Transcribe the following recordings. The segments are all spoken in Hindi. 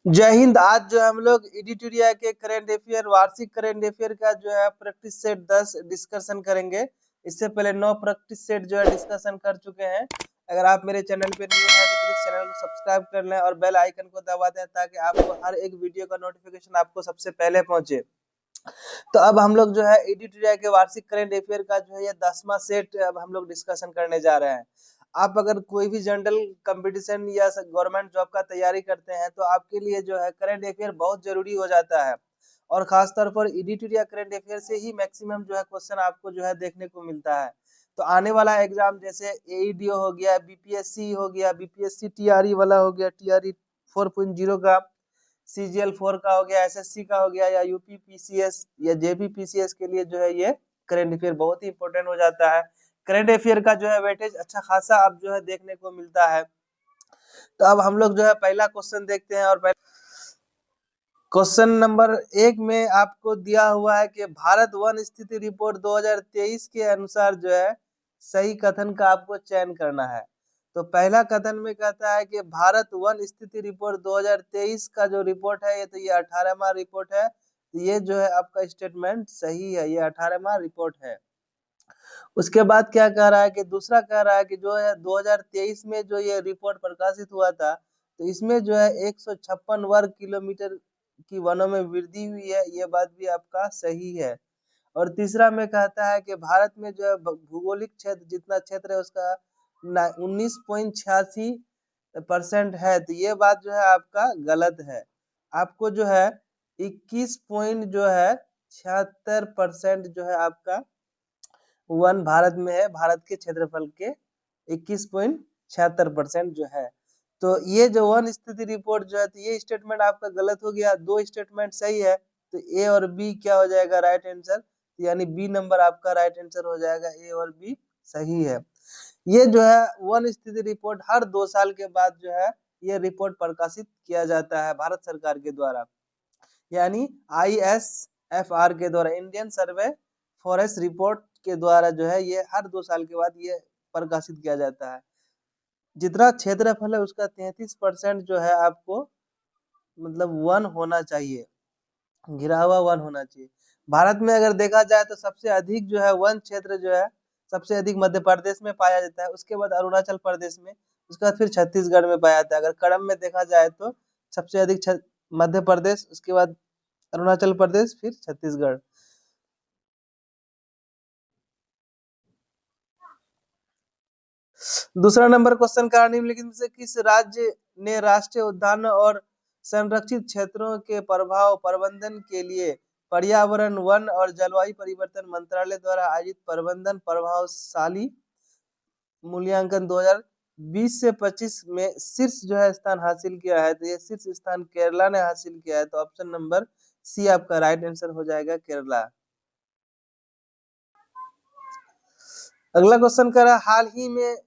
जय हिंद। आज जो हम लोग एडिटोरिया के करंट अफेयर वार्षिक करंट अफेयर का जो है प्रैक्टिस सेट 10 डिस्कशन करेंगे। इससे पहले 9 प्रैक्टिस सेट जो है डिस्कशन कर चुके हैं। अगर आप मेरे चैनल पे न्यू हैं तो प्लीज चैनल को सब्सक्राइब कर लें और बेल आइकन को दबा दें ताकि आपको हर एक वीडियो का नोटिफिकेशन आपको सबसे पहले पहुंचे। तो अब हम लोग जो है एडिटोरिया के वार्षिक करंट अफेयर का जो है ये 10वां सेट अब हम लोग डिस्कशन करने जा रहे हैं। आप अगर कोई भी जनरल कंपटीशन या गवर्नमेंट जॉब का तैयारी करते हैं तो आपके लिए जो है करंट अफेयर बहुत जरूरी हो जाता है और खासतौर पर एडिटोरिया करंट अफेयर से ही मैक्सिमम जो है क्वेश्चन आपको जो है देखने को मिलता है। तो आने वाला एग्जाम जैसे एईडीओ हो गया, बीपीएससी हो गया, बीपीएससी टीआरई वाला हो गया, टीआरई 4.0 का, सीजीएल 4 का हो गया, एसएससी का हो गया, या यूपी पीसीएस या जेपी पीसीएस के लिए जो है ये करंट अफेयर बहुत ही इंपॉर्टेंट हो जाता है। करंट अफेयर का जो है वेटेज अच्छा खासा अब जो है देखने को मिलता है। तो अब हम लोग जो है पहला क्वेश्चन देखते हैं और क्वेश्चन नंबर 1 में आपको दिया हुआ है कि भारत वन स्थिति रिपोर्ट 2023 के अनुसार जो है सही कथन का आपको चयन करना है। तो पहला कथन में कहता है कि भारत वन स्थिति रिपोर्ट 2023 का जो रिपोर्ट है ये तो ये 18वां रिपोर्ट है। तो ये जो है आपका स्टेटमेंट सही है, ये 18वां रिपोर्ट है। उसके बाद क्या कह रहा है कि दूसरा कह रहा है कि जो है 2023 में जो ये रिपोर्ट प्रकाशित हुआ था तो इसमें जो है 156 वर्ग किलोमीटर की वनों में वृद्धि हुई है, ये बात भी आपका सही है। और तीसरा में कहता है कि भारत में जो है भौगोलिक क्षेत्र जितना क्षेत्र है उसका 19.86% है, तो ये बात जो है आपका गलत है। आपको जो है 21 पॉइंट जो है 76% जो है आपका वन भारत में है, भारत के क्षेत्रफल के 21.76% जो है। तो ये जो वन स्थिति रिपोर्ट जो है तो ये स्टेटमेंट आपका गलत हो गया, दो स्टेटमेंट सही है। तो ए और बी क्या हो जाएगा राइट आंसर, यानी बी नंबर आपका राइट आंसर हो जाएगा, ए और बी सही है। ये जो है वन स्थिति रिपोर्ट हर 2 साल के बाद जो है ये रिपोर्ट प्रकाशित किया जाता है भारत सरकार के द्वारा, यानी ISFR के द्वारा, इंडियन सर्वे फॉरेस्ट रिपोर्ट के द्वारा जो है ये हर 2 साल के बाद ये प्रकाशित किया जाता है। जितना क्षेत्रफल है उसका 33% जो है आपको मतलब वन होना चाहिए, घिरा हुआ वन होना चाहिए। भारत में अगर देखा जाए तो सबसे अधिक जो है वन क्षेत्र जो है सबसे अधिक मध्य प्रदेश में पाया जाता है, उसके बाद अरुणाचल प्रदेश में, उसके बाद फिर छत्तीसगढ़ में पाया जाता है। अगर क्रम में देखा जाए तो सबसे अधिक मध्य प्रदेश, उसके बाद अरुणाचल प्रदेश, फिर छत्तीसगढ़। दूसरा नंबर क्वेश्चन का निम्नलिखित में से किस राज्य ने राष्ट्रीय उद्यान और संरक्षित क्षेत्रों के प्रभाव प्रबंधन के लिए पर्यावरण, वन और जलवायु परिवर्तन मंत्रालय द्वारा आयोजित प्रबंधन प्रभावशाली मूल्यांकन 2020 से 25 में शीर्ष जो है स्थान हासिल किया है? तो ये शीर्ष स्थान केरला ने हासिल किया है। तो ऑप्शन नंबर सी आपका राइट आंसर हो जाएगा, केरला। अगला क्वेश्चन कर रहा है, हाल ही में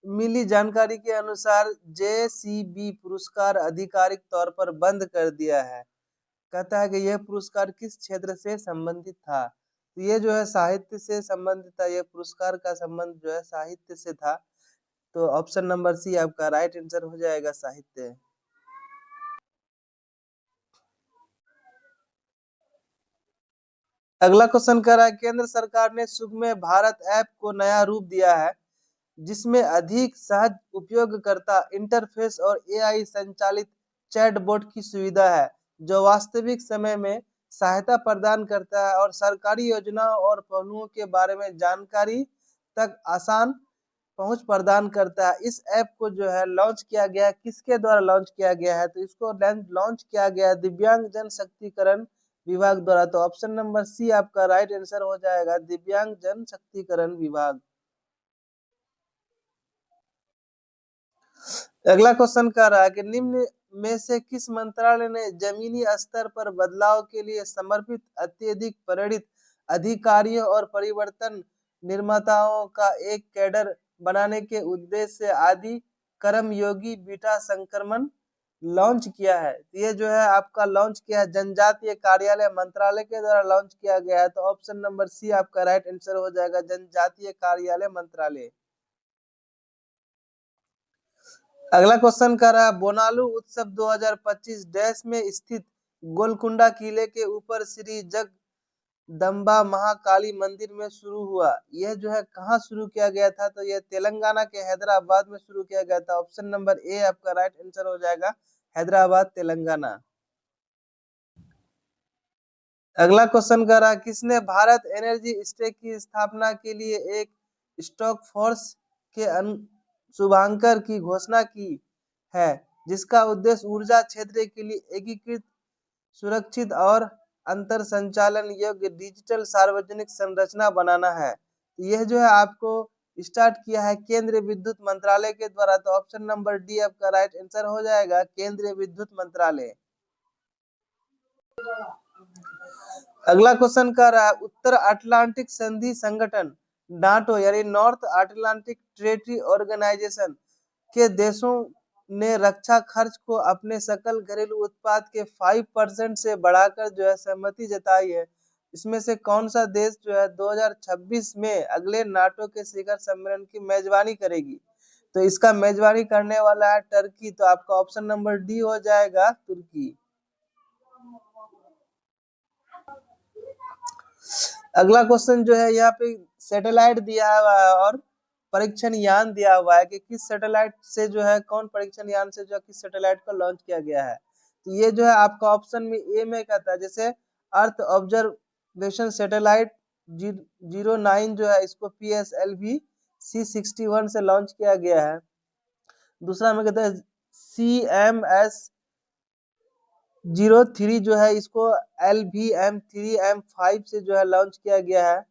मिली जानकारी के अनुसार JCB पुरस्कार आधिकारिक तौर पर बंद कर दिया है। कहता है कि यह पुरस्कार किस क्षेत्र से संबंधित था? तो ये जो है साहित्य से संबंधित था, ये पुरस्कार का संबंध जो है साहित्य से था। तो ऑप्शन नंबर सी आपका राइट आंसर हो जाएगा, साहित्य। अगला क्वेश्चन कर रहा है, केंद्र सरकार ने सुगम्य भारत ऐप को नया रूप दिया है जिसमें अधिक सहज उपयोगकर्ता इंटरफेस और AI संचालित चैटबॉट की सुविधा है जो वास्तविक समय में सहायता प्रदान करता है और सरकारी योजनाओं और पहलुओं के बारे में जानकारी तक आसान पहुंच प्रदान करता है। इस ऐप को जो है लॉन्च किया गया है, किसके द्वारा लॉन्च किया गया है? तो इसको लॉन्च किया गया है दिव्यांग जन शक्तिकरण विभाग द्वारा। तो ऑप्शन नंबर सी आपका राइट आंसर हो जाएगा, दिव्यांग जन शक्तिकरण विभाग। अगला क्वेश्चन कह रहा है कि निम्न में से किस मंत्रालय ने जमीनी स्तर पर बदलाव के लिए समर्पित अत्यधिक परिणित अधिकारियों और परिवर्तन निर्माताओं का एक कैडर बनाने के उद्देश्य से आदि कर्मयोगी बीटा संक्रमण लॉन्च किया है? ये जो है आपका लॉन्च किया है जनजातीय कार्यालय मंत्रालय के द्वारा लॉन्च किया गया है। तो ऑप्शन नंबर सी आपका राइट आंसर हो जाएगा, जनजातीय कार्यालय मंत्रालय। अगला क्वेश्चन कर रहा है बोनालू उत्सव 2025 डैश में स्थित गोलकुंडा किले के ऊपर श्री जगदम्बा महाकाली मंदिर में शुरू हुआ। यह जो है कहाँ शुरू किया गया था? तो यह तेलंगाना के हैदराबाद में शुरू किया गया था। ऑप्शन नंबर ए आपका राइट आंसर हो जाएगा, हैदराबाद तेलंगाना। अगला क्वेश्चन कर रहा है किसने भारत एनर्जी स्टेक की स्थापना के लिए एक स्टॉक फोर्स के शुभांकर की घोषणा की है, जिसका उद्देश्य ऊर्जा क्षेत्र के लिए एकीकृत, सुरक्षित और अंतर संचालन योग्य डिजिटल सार्वजनिक संरचना बनाना है। तो यह जो है आपको स्टार्ट किया है केंद्रीय विद्युत मंत्रालय के द्वारा। तो ऑप्शन नंबर डी आपका राइट आंसर हो जाएगा, केंद्रीय विद्युत मंत्रालय। अगला क्वेश्चन कर रहा है उत्तर अटलांटिक संधि संगठन नाटो यानी नॉर्थ अटलांटिक ट्रेटी ऑर्गेनाइजेशन के देशों ने रक्षा खर्च को अपने सकल घरेलू उत्पाद के 5% से बढ़ाकर जो है सहमति जताई है। इसमें से कौन सा देश जो है 2026 में अगले नाटो के शिखर सम्मेलन की मेजबानी करेगी? तो इसका मेजबानी करने वाला है टर्की। तो आपका ऑप्शन नंबर डी हो जाएगा, तुर्की। अगला क्वेश्चन जो है यहाँ पे सैटेलाइट दिया हुआ है और परीक्षण यान दिया हुआ है कि किस सैटेलाइट से जो है कौन परीक्षण यान से जो है किस सैटेलाइट को लॉन्च किया गया है। तो ये जो है आपका ऑप्शन में ए में कहता है, जैसे अर्थ ऑब्जर्वेशन सैटेलाइट 09 जो है इसको PSLV C61 से लॉन्च किया गया है। दूसरा में कहता है CMS-03 जो है इसको LVM-3M5 से जो है लॉन्च किया गया है।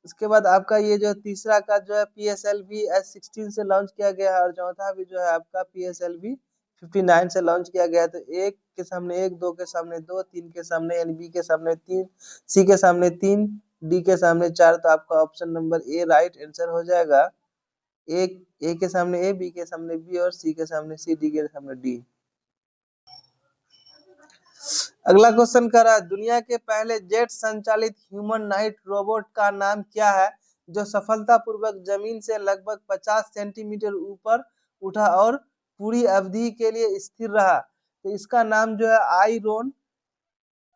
उसके बाद आपका ये जो तीसरा का जो है PSLV S16 से लॉन्च किया गया है और चौथा भी जो है आपका PSLV 59 से लॉन्च किया गया है। तो एक के सामने एक, दो के सामने दो, तीन के सामने यानी बी के सामने तीन, सी के सामने तीन, डी के सामने चार। तो आपका option number A right answer हो जाएगा। एक ए के सामने ए, बी के सामने बी और सी के सामने सी, डी के सामने डी। अगला क्वेश्चन कर रहा है दुनिया के पहले जेट संचालित ह्यूमन नाइट रोबोट का नाम क्या है, जो सफलतापूर्वक जमीन से लगभग 50 सेंटीमीटर ऊपर उठा और पूरी अवधि के लिए स्थिर रहा? तो इसका नाम जो है आयरन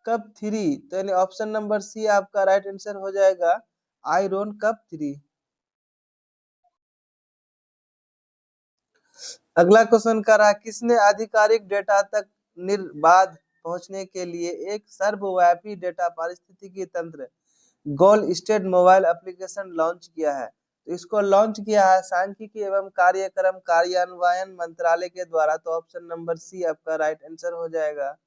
कप 3। तो यानी ऑप्शन नंबर सी आपका राइट आंसर हो जाएगा, आयरन कप 3। अगला क्वेश्चन कर रहा है किसने आधिकारिक डेटा तक निर्बाध पहुंचने के लिए एक सर्वव्यापी डेटा पारिस्थितिकी तंत्र गोल स्टेट मोबाइल एप्लीकेशन लॉन्च किया है? तो इसको लॉन्च किया है सांख्यिकी एवं कार्यक्रम कार्यान्वयन मंत्रालय के द्वारा। तो ऑप्शन नंबर सी आपका राइट आंसर हो जाएगा।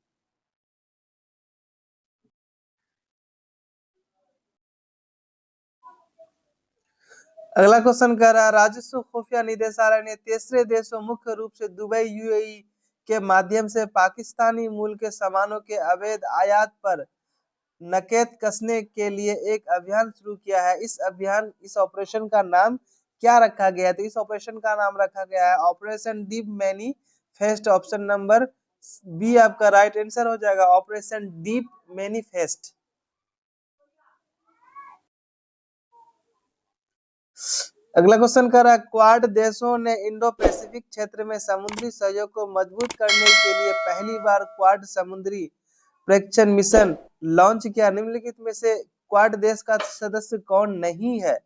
अगला क्वेश्चन कह रहा है राजस्व खुफिया निदेशालय ने तीसरे देशों मुख्य रूप से दुबई UAE के माध्यम से पाकिस्तानी मूल के सामानों के अवैध आयात पर नकेल कसने के लिए एक अभियान शुरू किया है। इस ऑपरेशन का नाम क्या रखा गया है? तो इस ऑपरेशन का नाम रखा गया है operation deep manifest. Option number B आपका राइट आंसर हो जाएगा, ऑपरेशन डीप मैनिफेस्ट। अगला क्वेश्चन कर रहा है क्वाड देशों ने इंडो पैसिफिक क्षेत्र में समुद्री सहयोग को मजबूत करने के लिए पहली बार क्वाड समुद्री प्रेक्षण मिशन लॉन्च किया। निम्नलिखित में से क्वाड देश का सदस्य कौन नहीं है?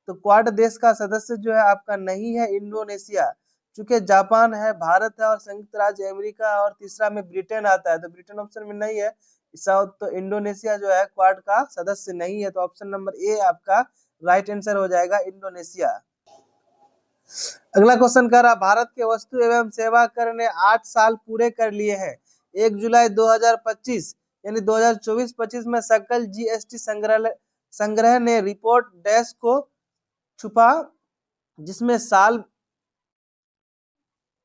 तो क्वाड देश का सदस्य जो है आपका नहीं है इंडोनेशिया, चूंकि जापान है, भारत है और संयुक्त राज्य अमेरिका और तीसरा में ब्रिटेन आता है। तो ब्रिटेन ऑप्शन में नहीं है। साउथ तो इंडोनेशिया जो है क्वाड का सदस्य नहीं है। तो ऑप्शन नंबर ए आपका राइट आंसर हो जाएगा, इंडोनेशिया। अगला क्वेश्चन कर रहा भारत के वस्तु एवं सेवा कर ने 8 साल पूरे कर लिए हैं। 1 जुलाई 2025 यानी 2024-25 में सकल GST संग्रह ने रिपोर्ट डैश को छुपा, जिसमें साल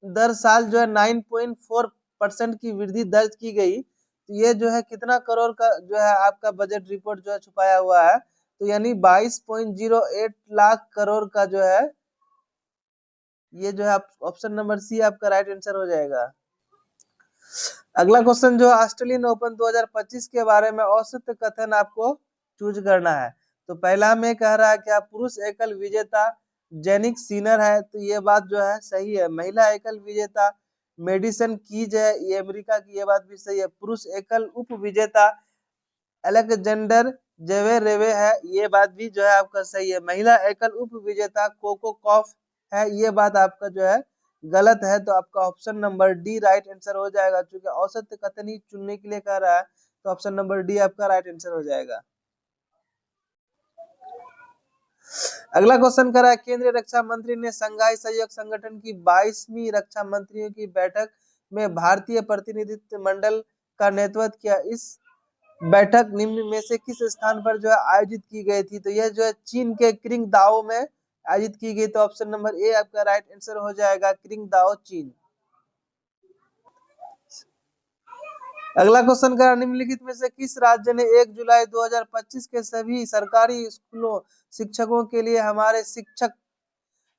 दर साल जो है 9.4% की वृद्धि दर्ज की गई। तो ये जो है कितना करोड़ का जो है आपका बजट रिपोर्ट जो है छुपाया हुआ है? तो यानी 22.08 लाख करोड़ का जो है ये जो है ऑप्शन नंबर सी आपका राइट आंसर हो जाएगा। अगला क्वेश्चन जो ऑस्ट्रेलियन ओपन 2025 के बारे में औसत कथन आपको चूज करना है। तो पहला में कह रहा है क्या पुरुष एकल विजेता जेनिक सीनर है, तो ये बात जो है सही है। महिला एकल विजेता मेडिसन कीज है, ये अमेरिका की, ये बात भी सही है। पुरुष एकल उप विजेता अलेक्जेंडर जेवेरेवे है, ये बात भी जो है आपका सही है। महिला एकल उप विजेता कोको कॉफ है, ये बात आपका जो है गलत है। तो आपका option number D right answer हो जाएगा। क्योंकि औसत कथनी चुनने के लिए कह रहा है, तो ऑप्शन नंबर डी आपका राइट आंसर हो जाएगा। अगला क्वेश्चन करा है, केंद्रीय रक्षा मंत्री ने शंघाई सहयोग संगठन की 22वीं रक्षा मंत्रियों की बैठक में भारतीय प्रतिनिधित्व मंडल का नेतृत्व किया। इस बैठक निम्न में से किस स्थान पर जो है आयोजित की गई थी? तो यह जो है चीन के क्रिंगदाओ में आयोजित की गई। तो ऑप्शन नंबर ए आपका राइट आंसर हो जाएगा, क्रिंगदाओ चीन। अगला क्वेश्चन का, निम्नलिखित में से किस राज्य ने 1 जुलाई 2025 के सभी सरकारी स्कूलों शिक्षकों के लिए हमारे शिक्षक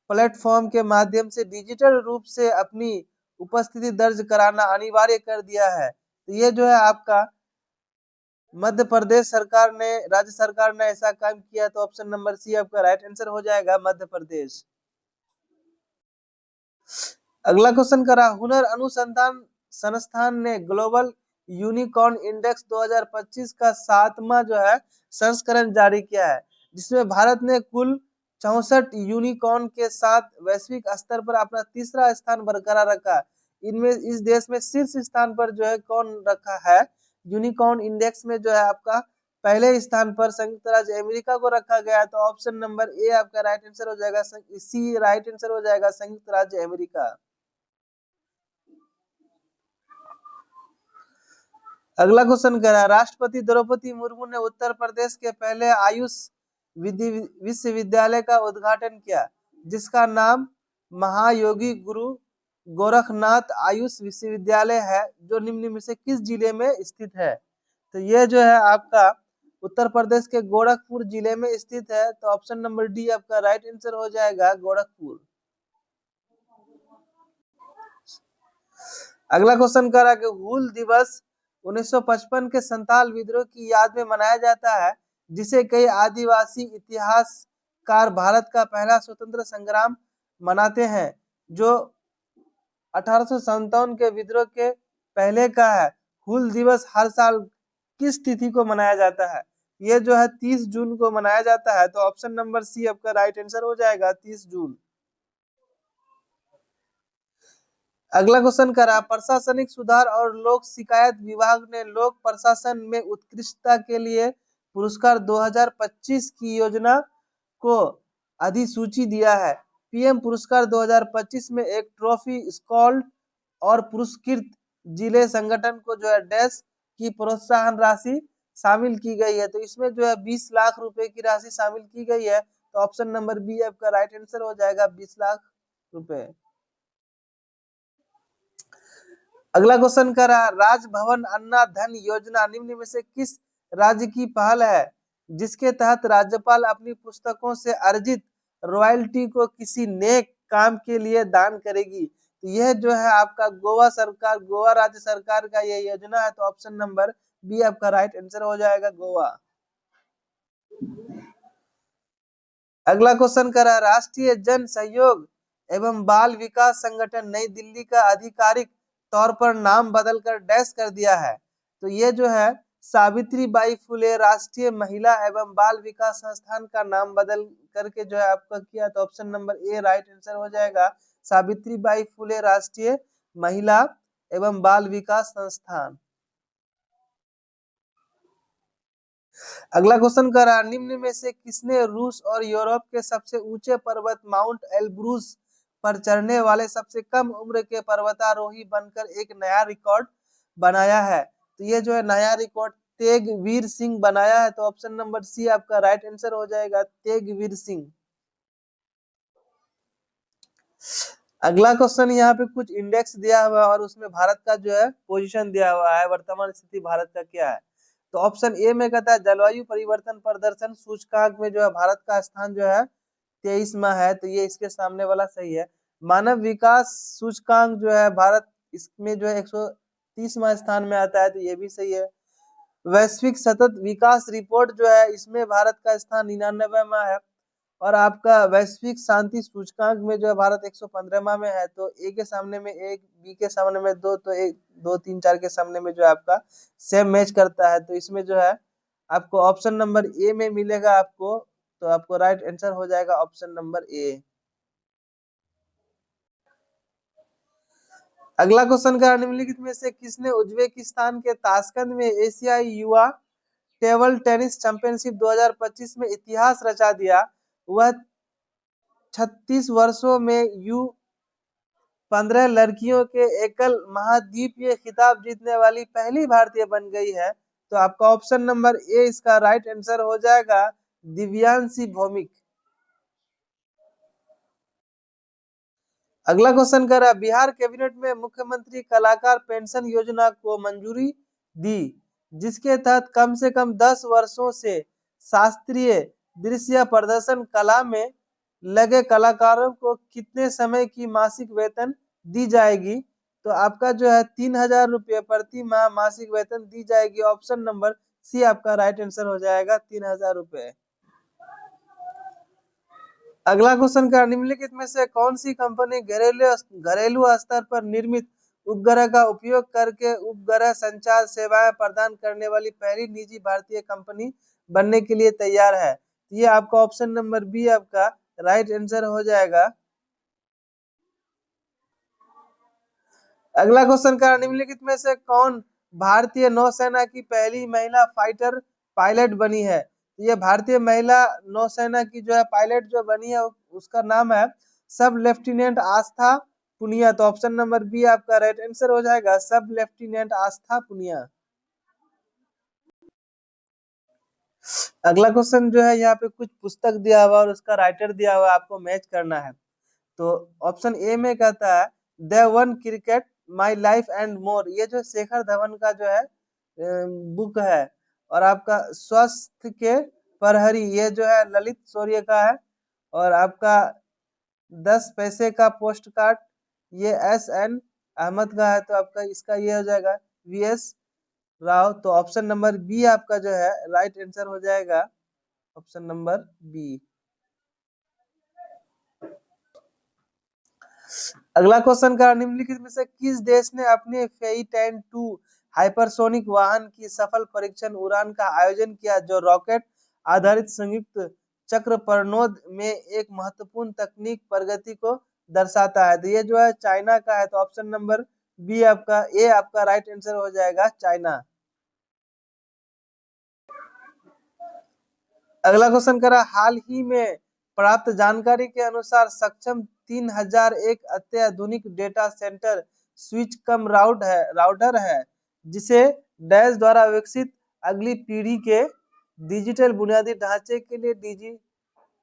प्लेटफॉर्म के माध्यम से डिजिटल रूप से अपनी उपस्थिति दर्ज कराना अनिवार्य कर दिया है? तो ये जो है आपका मध्य प्रदेश सरकार ने, राज्य सरकार ने ऐसा काम किया। तो ऑप्शन नंबर सी आपका राइट आंसर हो जाएगा, मध्य प्रदेश। अगला क्वेश्चन करा, हुनर अनुसंधान संस्थान ने ग्लोबल यूनिकॉर्न इंडेक्स 2025 का 7वां जो है संस्करण जारी किया है, जिसमें भारत ने कुल 64 यूनिकॉर्न के साथ वैश्विक स्तर पर अपना तीसरा स्थान बरकरार रखा। इनमें इस देश में शीर्ष स्थान पर जो है कौन रखा है? यूनिकॉर्न इंडेक्स में जो है आपका पहले स्थान पर संयुक्त राज्य अमेरिका को रखा गया है। तो ऑप्शन नंबर ए आपका राइट आंसर हो जाएगा, सी राइट आंसर हो जाएगा, संयुक्त राज्य अमेरिका। अगला क्वेश्चन कह रहा है, राष्ट्रपति द्रौपदी मुर्मू ने उत्तर प्रदेश के पहले आयुष विश्वविद्यालय का उद्घाटन किया, जिसका नाम महायोगी गुरु गोरखनाथ आयुष विश्वविद्यालय है, जो निम्न में से किस जिले में स्थित है? तो ये जो है आपका उत्तर प्रदेश के गोरखपुर जिले में स्थित है। तो ऑप्शन नंबर डी आपका राइट आंसर हो जाएगा, गोरखपुर। अगला क्वेश्चन कर रहा है कि हूल दिवस 1955 के संथाल विद्रोह की याद में मनाया जाता है, जिसे कई आदिवासी इतिहासकार भारत का पहला स्वतंत्र संग्राम मनाते हैं, जो 1857 के विद्रोह के पहले का है। हूल दिवस हर साल किस तिथि को मनाया जाता है? ये जो है 30 जून को मनाया जाता है। तो ऑप्शन नंबर सी आपका राइट आंसर हो जाएगा, 30 जून। अगला क्वेश्चन करा, प्रशासनिक सुधार और लोक शिकायत विभाग ने लोक प्रशासन में उत्कृष्टता के लिए पुरस्कार 2025 की योजना को अधिसूची दिया है। पीएम पुरस्कार 2025 में एक ट्रॉफी, स्कॉल्ड और पुरस्कृत जिले संगठन को जो है डैश की प्रोत्साहन राशि शामिल की गई है। तो इसमें जो है 20 लाख रुपए की राशि शामिल की गई है। तो ऑप्शन नंबर बी आपका राइट आंसर हो जाएगा, 20 लाख रुपए। अगला क्वेश्चन कर रहा है, राजभवन अन्ना धन योजना निम्न में से किस राज्य की पहल है, जिसके तहत राज्यपाल अपनी पुस्तकों से अर्जित रॉयल्टी को किसी नेक काम के लिए दान करेगी? तो यह जो है आपका गोवा सरकार, गोवा राज्य सरकार का यह योजना है। तो ऑप्शन नंबर बी आपका राइट आंसर हो जाएगा, गोवा। अगला क्वेश्चन कर रहा है, राष्ट्रीय जन सहयोग एवं बाल विकास संगठन नई दिल्ली का आधिकारिक तौर पर नाम बदलकर डैश कर दिया है। तो ये जो है सावित्री बाई फुले राष्ट्रीय महिला एवं बाल विकास संस्थान का नाम बदल करके जो है आपका किया। तो option number A right answer हो जाएगा, सावित्री बाई फुले राष्ट्रीय महिला एवं बाल विकास संस्थान। अगला क्वेश्चन कर रहा है, निम्न में से किसने रूस और यूरोप के सबसे ऊंचे पर्वत माउंट एल्ब्रूस पर चढ़ने वाले सबसे कम उम्र के पर्वतारोही बनकर एक नया रिकॉर्ड बनाया है? तो ये जो है नया रिकॉर्ड तेगवीर सिंह बनाया है। तो ऑप्शन नंबर सी आपका राइट आंसर हो जाएगा, तेगवीर सिंह। अगला क्वेश्चन, यहाँ पे कुछ इंडेक्स दिया हुआ है और उसमें भारत का जो है पोजीशन दिया हुआ है, वर्तमान स्थिति भारत का क्या है? तो ऑप्शन ए में कहता है जलवायु परिवर्तन प्रदर्शन सूचकांक में जो है भारत का स्थान जो है 23वां है। तो ये इसके सामने वाला सही है। मानव विकास सूचकांक जो है भारत इसमें जो है 130वां स्थान में आता है। तो ये भी सही है। वैश्विक सतत विकास रिपोर्ट जो है इसमें भारत का स्थान 99वां है। और आपका वैश्विक शांति सूचकांक में जो है भारत 115वां में है। तो ए के सामने में एक, बी के सामने में दो, तो एक, दो, तीन, चार के सामने में जो है आपका सेम मैच करता है। तो इसमें जो है आपको ऑप्शन नंबर ए में मिलेगा आपको। तो आपको राइट आंसर हो जाएगा ऑप्शन नंबर ए। अगला क्वेश्चन का, निम्नलिखित में से किसने उज्बेकिस्तान के ताशकंद में एशियाई युवा टेबल टेनिस चैंपियनशिप 2025 में इतिहास रचा दिया? वह 36 वर्षों में U15 लड़कियों के एकल महाद्वीपीय खिताब जीतने वाली पहली भारतीय बन गई है। तो आपका ऑप्शन नंबर ए इसका राइट आंसर हो जाएगा दिव्यांशी भौमिक। अगला क्वेश्चन कर रहा है, बिहार कैबिनेट में मुख्यमंत्री कलाकार पेंशन योजना को मंजूरी दी, जिसके तहत कम से कम 10 वर्षों से शास्त्रीय दृश्य प्रदर्शन कला में लगे कलाकारों को कितने समय की मासिक वेतन दी जाएगी? तो आपका जो है 3,000 रुपये प्रति माह मासिक वेतन दी जाएगी। ऑप्शन नंबर सी आपका राइट आंसर हो जाएगा 3,000 रुपये। अगला क्वेश्चन का, निम्नलिखित में से कौन सी कंपनी घरेलू स्तर पर निर्मित उपग्रह का उपयोग करके उपग्रह संचार सेवाएं प्रदान करने वाली पहली निजी भारतीय कंपनी बनने के लिए तैयार है? ये आपका ऑप्शन नंबर बी आपका राइट आंसर हो जाएगा। अगला क्वेश्चन का, निम्नलिखित में से कौन भारतीय नौसेना की पहली महिला फाइटर पायलट बनी है? ये भारतीय महिला नौसेना की जो है पायलट जो बनी है उसका नाम है सब लेफ्टिनेंट आस्था पुनिया। तो ऑप्शन नंबर बी आपका राइट आंसर हो जाएगा, सब लेफ्टिनेंट आस्था पुनिया। अगला क्वेश्चन जो है यहाँ पे कुछ पुस्तक दिया हुआ और उसका राइटर दिया हुआ, आपको मैच करना है। तो ऑप्शन ए में कहता है the one cricket my life and more, ये जो शेखर धवन का जो है बुक है। और आपका स्वास्थ्य के प्रहरी, ये जो है ललित सूर्य का है। और आपका 10 पैसे का पोस्ट कार्ड, ये SN अहमद का है। तो आपका इसका ये हो जाएगा VS राव। तो ऑप्शन नंबर बी आपका जो है राइट आंसर हो जाएगा, ऑप्शन नंबर बी। अगला क्वेश्चन का, निम्नलिखित में से किस देश ने अपने फेई-10 2 हाइपरसोनिक वाहन की सफल परीक्षण उड़ान का आयोजन किया, जो रॉकेट आधारित संयुक्त चक्र प्रणोद में एक महत्वपूर्ण तकनीक प्रगति को दर्शाता है? तो ये जो है चाइना का है। तो ऑप्शन नंबर बी आपका ए आपका राइट आंसर हो जाएगा, चाइना। अगला क्वेश्चन करा, हाल ही में प्राप्त जानकारी के अनुसार सक्षम 3001 अत्याधुनिक डेटा सेंटर स्विच कम राउटर है, जिसे डैश द्वारा विकसित अगली पीढ़ी के डिजिटल बुनियादी ढांचे के लिए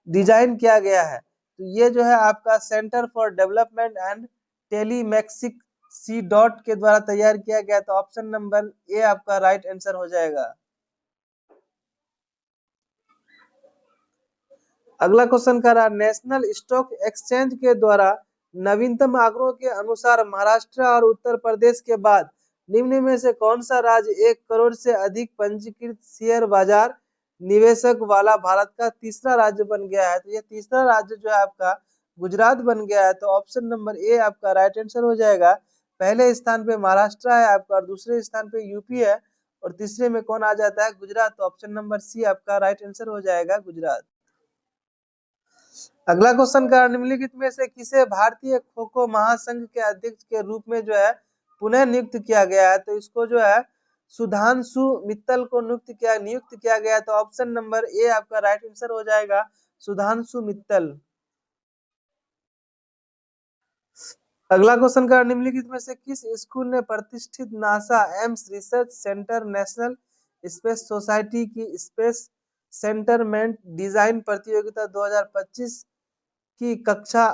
डिजाइन किया गया है। तो ये जो है आपका centre for development and telematics C dot के द्वारा तैयार किया गया। तो ऑप्शन नंबर ए आपका राइट आंसर हो जाएगा। अगला क्वेश्चन कर रहा, नेशनल स्टॉक एक्सचेंज के द्वारा नवीनतम आंकड़ों के अनुसार महाराष्ट्र और उत्तर प्रदेश के बाद निम्न में से कौन सा राज्य 1 करोड़ से अधिक पंजीकृत शेयर बाजार निवेशक वाला भारत का तीसरा राज्य बन गया है? तो ये तीसरा राज्य जो है आपका गुजरात बन गया है। तो ऑप्शन नंबर ए आपका राइट आंसर हो जाएगा। पहले स्थान पे महाराष्ट्र है आपका, और दूसरे स्थान पे यूपी है, और तीसरे में कौन आ जाता है? गुजरात। तो ऑप्शन नंबर सी आपका राइट आंसर हो जाएगा, गुजरात। अगला क्वेश्चन का, निम्नलिखित में से किसे भारतीय खो खो महासंघ के अध्यक्ष के रूप में जो है पुनः नियुक्त किया गया है? तो इसको जो है सुधांशु मित्तल को नियुक्त किया गया। तो ऑप्शन नंबर ए आपका राइट आंसर हो जाएगा, सुधांशु मित्तल। अगला क्वेश्चन का, निम्नलिखित में से किस स्कूल ने प्रतिष्ठित NASA Ames research centre national space society की स्पेस सेंटरमेंट डिजाइन प्रतियोगिता 2025 की कक्षा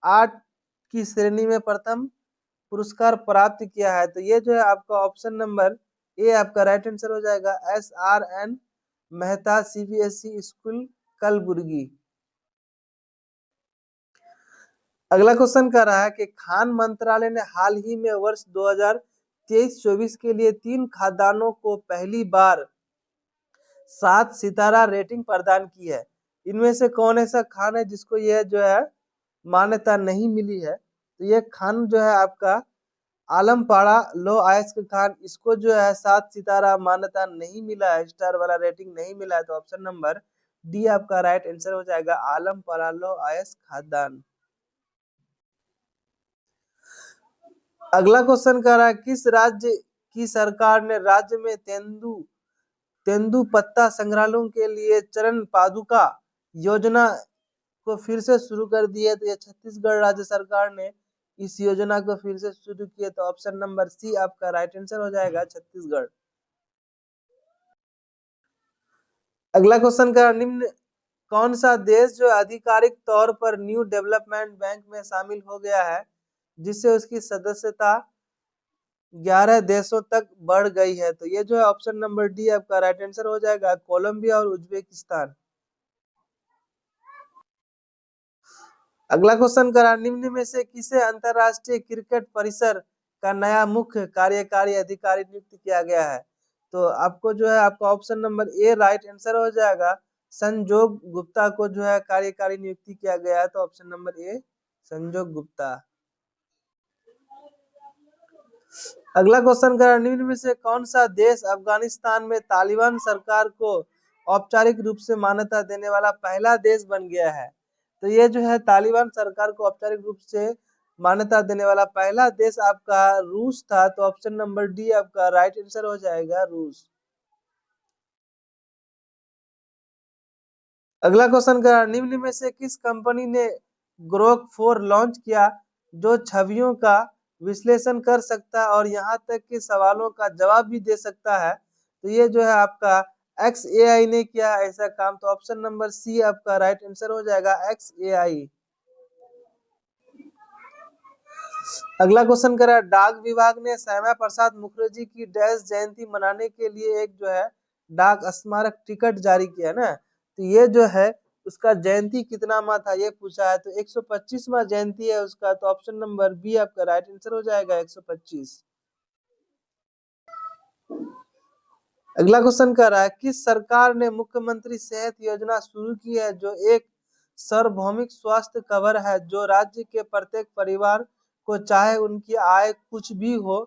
8 की श्रेणी में प्रथम पुरस्कार प्राप्त किया है? तो ये जो है आपका ऑप्शन नंबर ए आपका राइट आंसर हो जाएगा, SRN Mehta CBSE school Kalaburagi. अगला क्वेश्चन कह रहा है कि खान मंत्रालय ने हाल ही में वर्ष 2023-24 के लिए 3 खाद्यान्नों को पहली बार 7 सितारा रेटिंग प्रदान की है। इनमें से कौन ऐसा खान है जिसको यह जो है मान्यता नहीं मिली है? तो ये खान जो है आपका आलमपाड़ा लो आयस्क खान, इसको जो है 7 सितारा मान्यता नहीं मिला है, स्टार वाला रेटिंग नहीं मिला है। तो ऑप्शन नंबर डी आपका राइट आंसर हो जाएगा, आलमपाड़ा लो आयस्क खादान। अगला क्वेश्चन कह रहा है किस राज्य की सरकार ने राज्य में तेंदुपत्ता संग्रहालयों के लिए चरण पादुका योजना को फिर से शुरू कर दी है? तो ये छत्तीसगढ़ राज्य सरकार ने इस योजना को फिर से शुरू किया। तो ऑप्शन नंबर सी आपका राइट आंसर हो जाएगा, छत्तीसगढ़। अगला क्वेश्चन का निम्न कौन सा देश जो आधिकारिक तौर पर न्यू डेवलपमेंट बैंक में शामिल हो गया है, जिससे उसकी सदस्यता 11 देशों तक बढ़ गई है? तो ये जो है ऑप्शन नंबर डी आपका राइट आंसर हो जाएगा, कोलंबिया और उज्बेकिस्तान। अगला क्वेश्चन करा निम्न में से किसे अंतरराष्ट्रीय क्रिकेट परिसर का नया मुख्य कार्यकारी अधिकारी नियुक्त किया गया है? तो आपको जो है आपका option number A right answer हो जाएगा, संजोग गुप्ता को जो है कार्यकारी नियुक्ति किया गया है। तो ऑप्शन नंबर ए संजोग गुप्ता। अगला क्वेश्चन करा निम्न में से कौन सा देश अफगानिस्तान में तालिबान सरकार को औपचारिक रूप से मान्यता देने वाला पहला देश बन गया है? तो ये जो है तालिबान सरकार को औपचारिक रूप से मान्यता देने वाला पहला देश आपका रूस था। तो ऑप्शन नंबर डी आपका राइट आंसर हो जाएगा, रूस। अगला क्वेश्चन का निम्न में से किस कंपनी ने ग्रोक 4 लॉन्च किया जो छवियों का विश्लेषण कर सकता है और यहाँ तक कि सवालों का जवाब भी दे सकता है? तो ये जो है आपका XAI ने किया है ऐसा काम। तो ऑप्शन नंबर सी आपका राइट आंसर हो जाएगा, XAI। अगला क्वेश्चन करा डाक विभाग ने श्यामा प्रसाद मुखर्जी की डैश जयंती मनाने के लिए एक जो है डाक स्मारक टिकट जारी किया ना। तो ये जो है उसका जयंती कितनामा था ये पूछा है। तो 125वां जयंती है उसका। तो ऑप्शन नंबर बी आपका राइट आंसर हो जाएगा, 125। अगला क्वेश्चन कर रहा है किस सरकार ने मुख्यमंत्री सेहत योजना शुरू की है जो एक सार्वभौमिक स्वास्थ्य कवर है जो राज्य के प्रत्येक परिवार को चाहे उनकी आय कुछ भी हो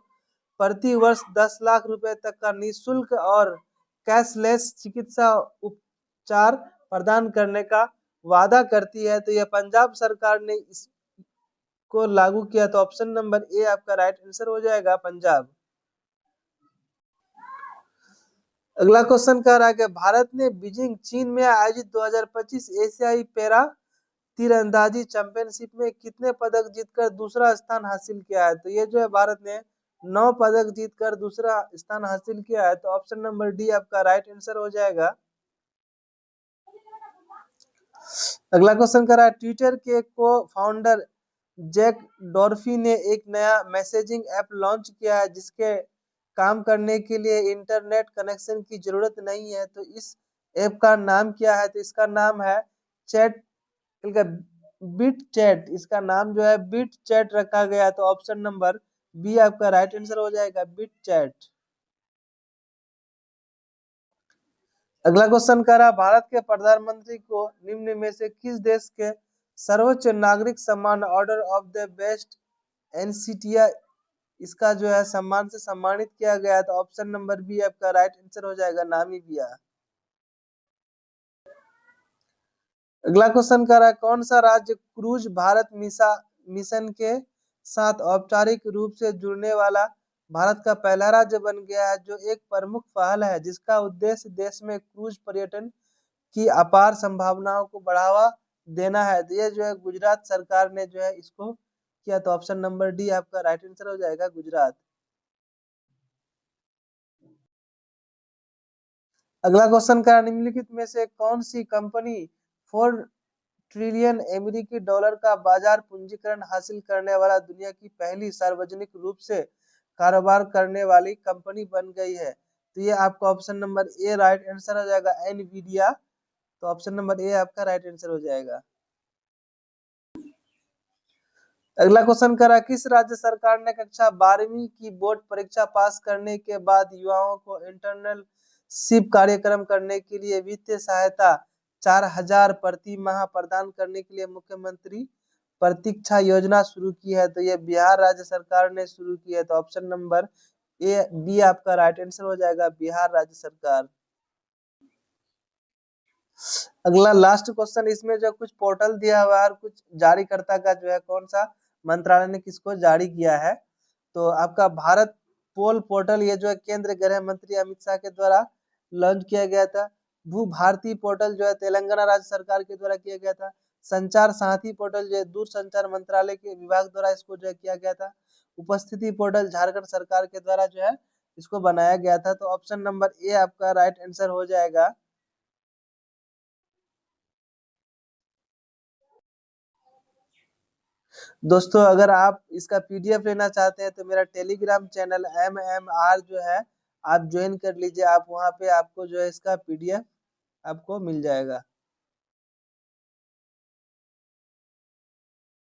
प्रति वर्ष 10 लाख रुपए तक का निःशुल्क और कैशलेस चिकित्सा उपचार प्रदान करने का वादा करती है? तो यह पंजाब सरकार ने इसको लागू किया। तो ऑप्शन नंबर ए आपका राइट आंसर हो जाएगा, पंजाब। अगला क्वेश्चन कह रहा है कि भारत ने बीजिंग चीन में आयोजित 2025 एशियाई पैरा तीरंदाजी चैंपियनशिप में कितने पदक जीतकर दूसरा स्थान हासिल किया है? तो ये जो है भारत ने 9 पदक जीतकर दूसरा स्थान हासिल किया है। तो ऑप्शन नंबर डी आपका राइट आंसर हो जाएगा। अगला क्वेश्चन कर रहा है ट्विटर के को फाउंडर जैक डॉर्फी ने एक नया मैसेजिंग ऐप लॉन्च किया है जिसके काम करने के लिए इंटरनेट कनेक्शन की जरूरत नहीं है। तो इस ऐप का नाम क्या है? तो इसका नाम है चैट बिट चैट। इसका नाम जो है बिट चैट रखा गया। तो ऑप्शन नंबर बी आपका राइट आंसर हो जाएगा, बिट चैट। अगला क्वेश्चन कर रहा भारत के प्रधानमंत्री को निम्न में से किस देश के सर्वोच्च नागरिक सम्मान ऑर्डर ऑफ द बेस्ट एनसीटिया इसका जो है सम्मान से सम्मानित किया गया? तो ऑप्शन नंबर बी आपका राइट आंसर हो जाएगा, नामीबिया। अगला क्वेश्चन कर रहा है कौन सा राज्य क्रूज भारत मिशन के साथ औपचारिक रूप से जुड़ने वाला भारत का पहला राज्य बन गया है जो एक प्रमुख पहल है जिसका उद्देश्य देश में क्रूज पर्यटन की अपार संभावनाओं को बढ़ावा देना है? तो ये जो है गुजरात सरकार ने जो है इसको किया। तो ऑप्शन नंबर डी आपका राइट आंसर हो जाएगा, गुजरात। अगला क्वेश्चन का निम्नलिखित में से कौन सी कंपनी 4 ट्रिलियन अमेरिकी डॉलर का बाजार पूंजीकरण हासिल करने वाला दुनिया की पहली सार्वजनिक रूप से कारोबार करने वाली कंपनी बन गई है? तो ये आपका option number A right answer हो जाएगा, एनवीडिया। तो ऑप्शन नंबर ए आपका राइट आंसर हो जाएगा। अगला क्वेश्चन करा किस राज्य सरकार ने कक्षा 12वीं की बोर्ड परीक्षा पास करने के बाद युवाओं को इंटर्नशिप कार्यक्रम करने के लिए वित्तीय सहायता 4,000 प्रति माह प्रदान करने के लिए मुख्यमंत्री प्रतीक्षा योजना शुरू की है। तो ये बिहार राज्य सरकार ने शुरू की है। तो ऑप्शन नंबर ए बी आपका राइट आंसर हो जाएगा, बिहार राज्य सरकार। अगला लास्ट क्वेश्चन, इसमें जो कुछ पोर्टल दिया हुआ है और कुछ जारीकर्ता का जो है कौन सा मंत्रालय ने किसको जारी किया है। तो आपका भारत पोल पोर्टल, ये जो है केंद्रीय गृह मंत्री अमित शाह के द्वारा लॉन्च किया गया था। भू भारती पोर्टल जो है तेलंगाना राज्य सरकार के द्वारा किया गया था। संचार साथी पोर्टल जो है दूरसंचार मंत्रालय के विभाग द्वारा इसको जो है किया गया था। उपस्थिति पोर्टल झारखंड सरकार के द्वारा जो है इसको बनाया गया था। तो ऑप्शन नंबर ए आपका राइट आंसर हो जाएगा। दोस्तों अगर आप इसका पीडीएफ लेना चाहते हैं तो मेरा टेलीग्राम चैनल MMR जो है आप ज्वाइन कर लीजिए। आप वहां पे आपको जो है इसका पीडीएफ आपको मिल जाएगा।